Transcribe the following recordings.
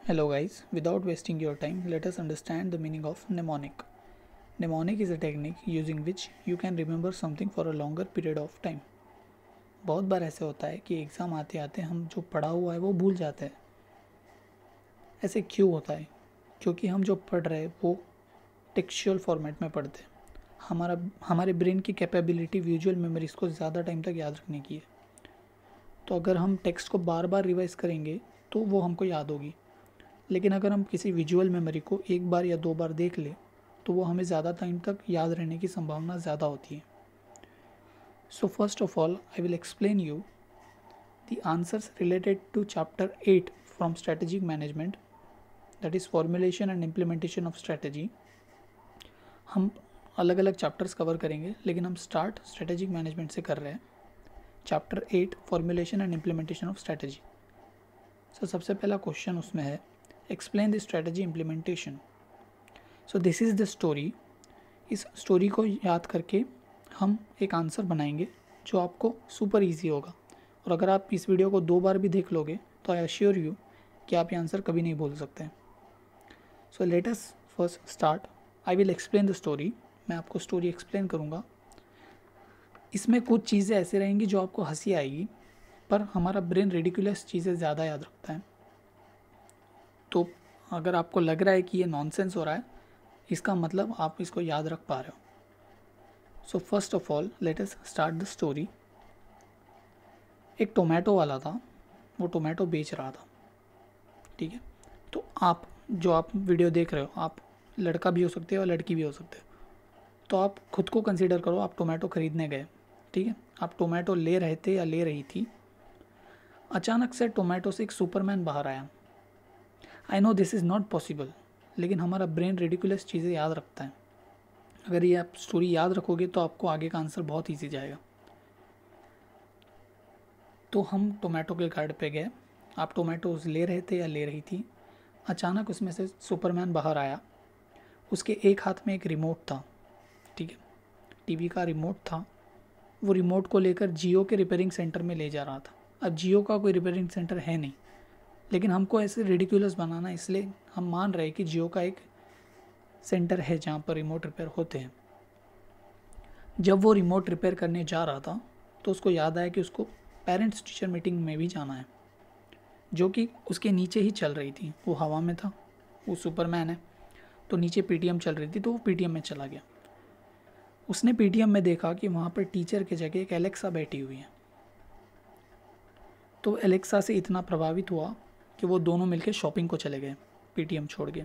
Hello guys, without wasting your time, let us understand the meaning of mnemonic. Mnemonic is a technique using which you can remember something for a longer period of time. बहुत बार ऐसे होता है कि exam आते आते हम जो पढ़ा हुआ है वो भूल जाते हैं। ऐसे क्यों होता है? क्योंकि हम जो पढ़ रहे हैं वो टेक्सचुअल फॉर्मेट में पढ़ते हैं। हमारे ब्रेन की कैपेबिलिटी विजुअल मेमोरीज को ज़्यादा टाइम तक याद रखने की है। तो अगर हम टेक्स्ट को बार बार रिवाइज करेंगे तो वो हमको याद होगी, लेकिन अगर हम किसी विजुअल मेमोरी को एक बार या दो बार देख लें तो वो हमें ज़्यादा टाइम तक याद रहने की संभावना ज़्यादा होती है। So first of all I will explain you the answers related to chapter 8 from strategic management, that is formulation and implementation of strategy. हम अलग अलग चैप्टर्स कवर करेंगे, लेकिन हम स्टार्ट स्ट्रेटेजिक मैनेजमेंट से कर रहे हैं। Chapter 8 formulation and implementation of strategy. So सबसे पहला क्वेश्चन उसमें है, explain the strategy implementation. So this is the story. इस स्टोरी को याद करके हम एक आंसर बनाएंगे जो आपको सुपर इजी होगा, और अगर आप इस वीडियो को 2 बार भी देख लोगे तो आई अश्योर यू कि आप ये आंसर कभी नहीं भूल सकते हैं। So let us first start. I will explain the story. मैं आपको स्टोरी एक्सप्लेन करूँगा। इसमें कुछ चीज़ें ऐसे रहेंगी जो आपको हंसी आएगी, पर हमारा ब्रेन रेडिकुलस चीज़ें ज़्यादा याद रखता है। तो अगर आपको लग रहा है कि ये नॉनसेंस हो रहा है, इसका मतलब आप इसको याद रख पा रहे हो। सो first of all let us start the story. एक टोमेटो वाला था, वो टोमेटो बेच रहा था, ठीक है। तो आप वीडियो देख रहे हो, आप लड़का भी हो सकते हो और लड़की भी हो सकते हो। तो आप खुद को कंसीडर करो, आप टोमेटो ख़रीदने गए, ठीक है। आप टोमेटो ले रहे थे या ले रही थी। अचानक से टोमेटो से एक सुपरमैन बाहर आया। I know this is not possible, लेकिन हमारा ब्रेन रेडिकुलस चीज़ें याद रखता है। अगर ये आप स्टोरी याद रखोगे तो आपको आगे का आंसर बहुत ईजी जाएगा। तो हम टोमेटो के गार्ड पे गए। आप टोमेटोज ले रहे थे या ले रही थी। अचानक उसमें से सुपरमैन बाहर आया। उसके एक हाथ में एक रिमोट था, ठीक है, टीवी का रिमोट था। वो रिमोट को लेकर जियो के रिपेयरिंग सेंटर में ले जा रहा था। अब जियो का कोई रिपेयरिंग सेंटर है नहीं, लेकिन हमको ऐसे रिडिकुलस बनाना, इसलिए हम मान रहे हैं कि जियो का एक सेंटर है जहाँ पर रिमोट रिपेयर होते हैं। जब वो रिमोट रिपेयर करने जा रहा था तो उसको याद आया कि उसको पेरेंट्स टीचर मीटिंग में भी जाना है, जो कि उसके नीचे ही चल रही थी। वो हवा में था, वो सुपरमैन है, तो नीचे पीटीएम चल रही थी, तो वो पीटीएम में चला गया। उसने पीटीएम में देखा कि वहाँ पर टीचर की जगह एक एलेक्सा बैठी हुई है। तो एलेक्सा से इतना प्रभावित हुआ कि वो दोनों मिलकर शॉपिंग को चले गए, पीटीएम छोड़ के।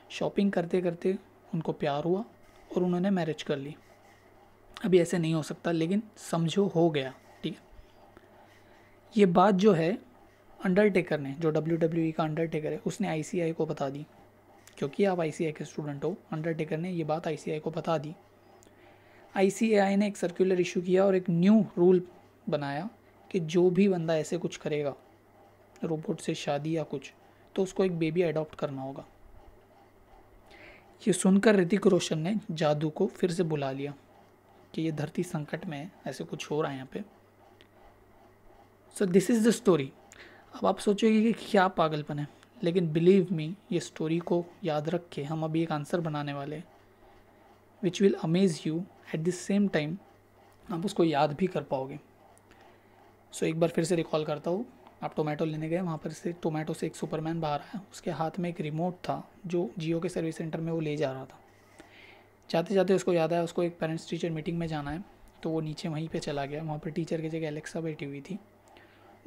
शॉपिंग करते करते उनको प्यार हुआ और उन्होंने मैरिज कर ली। अभी ऐसे नहीं हो सकता, लेकिन समझो हो गया, ठीक है। ये बात जो है अंडरटेकर ने, जो WWE का अंडरटेकर है, उसने ICI को बता दी। क्योंकि आप ICI के स्टूडेंट हो, अंडरटेकर ने ये बात ICI को बता दी। ICI ने एक सर्कुलर इशू किया और एक न्यू रूल बनाया कि जो भी बंदा ऐसे कुछ करेगा, रोबोट से शादी या कुछ, तो उसको एक बेबी अडॉप्ट करना होगा। ये सुनकर ऋतिक रोशन ने जादू को फिर से बुला लिया कि ये धरती संकट में है, ऐसे कुछ हो रहा है यहाँ पे। सो दिस इज़ द स्टोरी। अब आप सोचोगे कि क्या पागलपन है, लेकिन बिलीव मी, ये स्टोरी को याद रख के हम अभी एक आंसर बनाने वाले हैं which will amaze you. At the same time आप उसको याद भी कर पाओगे। सो एक बार फिर से रिकॉल करता हूँ। आप टोमेटो लेने गए, वहाँ पर से टोमेटो से एक सुपरमैन बाहर आया। उसके हाथ में एक रिमोट था जो जियो के सर्विस सेंटर में वो ले जा रहा था। जाते जाते उसको याद आया उसको एक पेरेंट्स टीचर मीटिंग में जाना है, तो वो नीचे वहीं पे चला गया। वहाँ पर टीचर की जगह एलेक्सा बैठी हुई थी।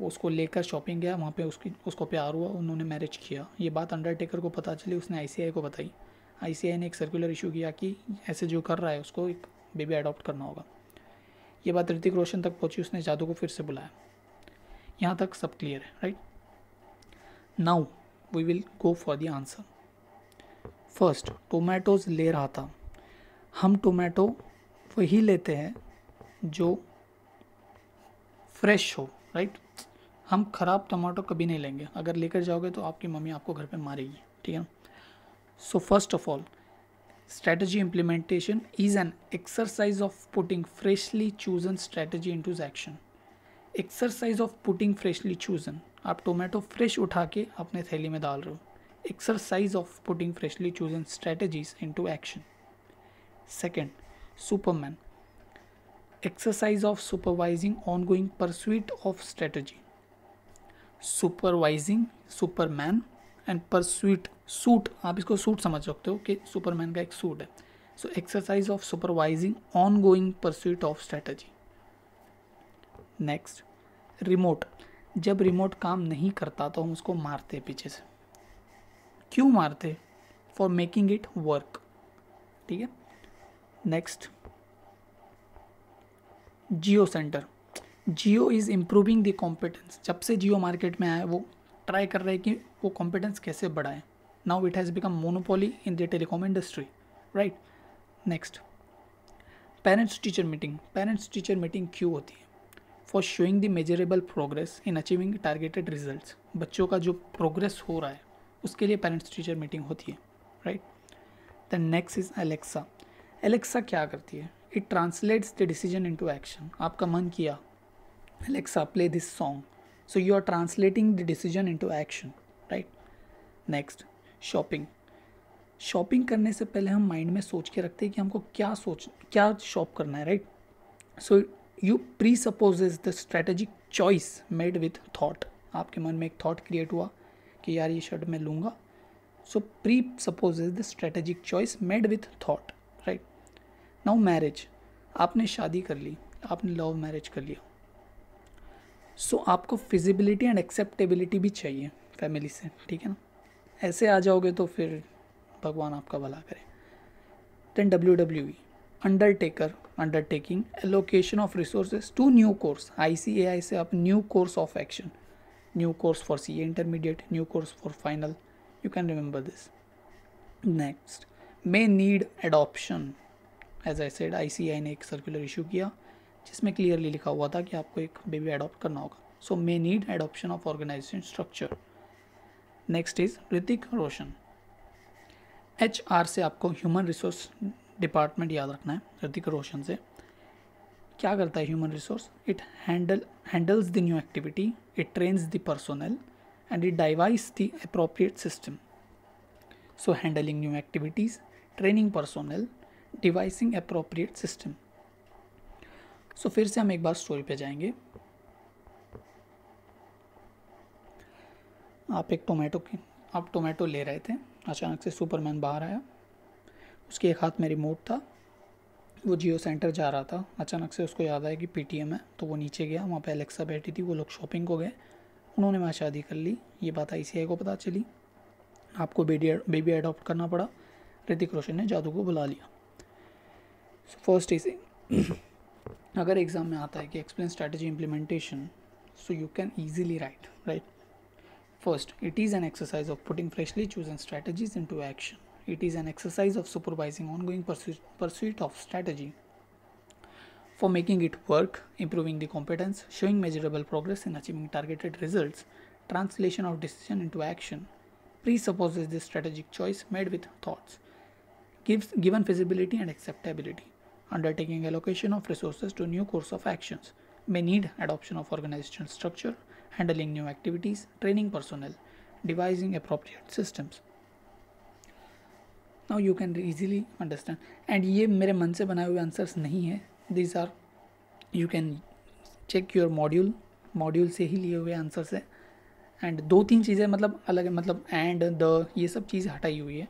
वो उसको लेकर शॉपिंग गया, वहाँ पे उसको प्यार हुआ, उन्होंने मैरिज किया। ये बात अंडरटेकर को पता चली, उसने ICI को बताई। ICI ने एक सर्कुलर इशू किया कि ऐसे जो कर रहा है उसको एक बेबी अडॉप्ट करना होगा। ये बात ऋतिक रोशन तक पहुँची, उसने जादू को फिर से बुलाया। यहाँ तक सब क्लियर है, right? Now we will go for the answer. First, tomatoes ले रहा था। हम टोमेटो वही लेते हैं जो फ्रेश हो, राइट? हम ख़राब टमाटो कभी नहीं लेंगे। अगर लेकर जाओगे तो आपकी मम्मी आपको घर पे मारेगी, ठीक है। So first of all, strategy implementation is an exercise of putting freshly chosen strategy into action. Exercise of putting freshly chosen, आप टोमेटो फ्रेश उठा के अपने थैली में डाल रहे हो. Exercise of putting freshly chosen strategies into action. Second, Superman. Exercise of supervising ongoing pursuit of strategy. Supervising, Superman and pursuit, suit, आप इसको सूट समझ सकते हो कि सुपरमैन का एक सूट है. So exercise of supervising ongoing pursuit of strategy. Next, remote. जब रिमोट काम नहीं करता तो हम उसको मारते पीछे से. क्यों मारते? For making it work. ठीक है. Next, Jio centre. Jio is improving the competence. जब से जियो मार्केट में आया वो ट्राई कर रहे हैं कि वो कॉम्पिटेंस कैसे बढ़ाएं. Now it has become monopoly in the telecom industry, right. Next, parents teacher meeting. Parents teacher meeting क्यों होती है? For showing the measurable progress in achieving targeted results. बच्चों का जो प्रोग्रेस हो रहा है उसके लिए पेरेंट्स टीचर मीटिंग होती है, right. Then next is Alexa. Alexa क्या करती है? It translates the decision into action. आपका मन किया Alexa play this song, so you are translating the decision into action, right. Next, shopping. Shopping करने से पहले हम माइंड में सोच के रखते हैं कि हमको क्या शॉप करना है, right. So you pre spouses the strategic choice made with thought. आपके मन में एक थॉट क्रिएट हुआ कि यार ये शर्ट मैं लूँगा. सो pre spouses the strategic choice made with thought, right. Now marriage. आपने शादी कर ली, आपने लव मैरिज कर लिया. सो आपको फिजिबिलिटी एंड एक्सेप्टेबिलिटी भी चाहिए फैमिली से, ठीक है ना. ऐसे आ जाओगे तो फिर भगवान आपका भला करे. Then WWE. Undertaker, undertaking, allocation of resources to new course. ICAI से आप new course of action, new course for CA intermediate, new course for final. You can remember this. Next, may need adoption. As I said, ICAI ने एक circular issue किया जिसमें clearly लिखा हुआ था कि आपको एक बेबी अडॉप्ट करना होगा. So may need adoption of organisation structure. Next is Hrithik Roshan. HR से आपको ह्यूमन रिसोर्स डिपार्टमेंट याद रखना है. ऋतिक रोशन से क्या करता है human resource? It handles the new activity, it trains the personnel and it devise the appropriate system. So handling new activities, training personnel, devising appropriate system. So फिर से हम एक बार स्टोरी पे जाएंगे. आप टोमेटो ले रहे थे, अचानक से सुपरमैन बाहर आया. उसके एक हाथ में रिमोट था. वो जियो सेंटर जा रहा था. अचानक से उसको याद आया कि PTM है, तो वो नीचे गया. वहाँ पे एलेक्सा बैठी थी. वो लोग शॉपिंग को गए. उन्होंने वहाँ शादी कर ली. ये बात ICAI को पता चली. आपको बेबी अडॉप्ट करना पड़ा. ऋतिक रोशन ने जादू को बुला लिया. फर्स्ट इज अगर एग्जाम में आता है कि explain strategy implementation, so you can easily right. First, it is an exercise of putting freshly chosen strategies into action. It is an exercise of supervising ongoing pursuit of strategy for making it work, improving the competence, showing measurable progress in achieving targeted results, translation of decision into action, presupposes the strategic choice made with thoughts, given feasibility and acceptability, undertaking allocation of resources to new course of actions, may need adoption of organizational structure, handling new activities, training personnel, devising appropriate systems. Now you can easily understand. And ये मेरे मन से बनाए हुए answers नहीं है. These are, you can check your module से ही लिए हुए आंसर्स है. एंड 2-3 चीज़ें मतलब अलग है, मतलब एंड द ये सब चीज़ हटाई हुई है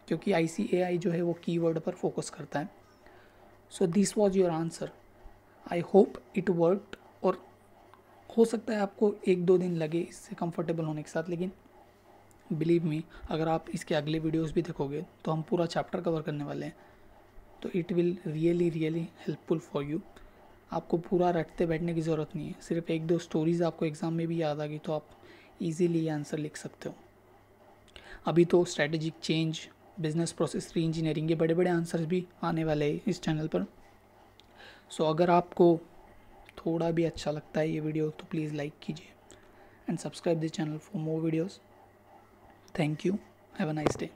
क्योंकि ICAI जो है वो कीवर्ड पर फोकस करता है. So this was your answer. I hope it worked. और हो सकता है आपको 1-2 दिन लगे इससे कंफर्टेबल होने के साथ, लेकिन बिलीव मी, अगर आप इसके अगले वीडियोस भी देखोगे तो हम पूरा चैप्टर कवर करने वाले हैं. तो it will really helpful for you. आपको पूरा रटते बैठने की ज़रूरत नहीं है. सिर्फ 1-2 स्टोरीज़ आपको एग्ज़ाम में भी याद आ गई तो आप इजीली ये आंसर लिख सकते हो. अभी तो स्ट्रैटेजिक चेंज, बिजनेस प्रोसेस री इंजीनियरिंग, ये बड़े बड़े आंसर्स भी आने वाले हैं इस चैनल पर. सो अगर आपको थोड़ा भी अच्छा लगता है ये वीडियो तो प्लीज़ लाइक कीजिए and subscribe this channel for more videos. Thank you. Have a nice day.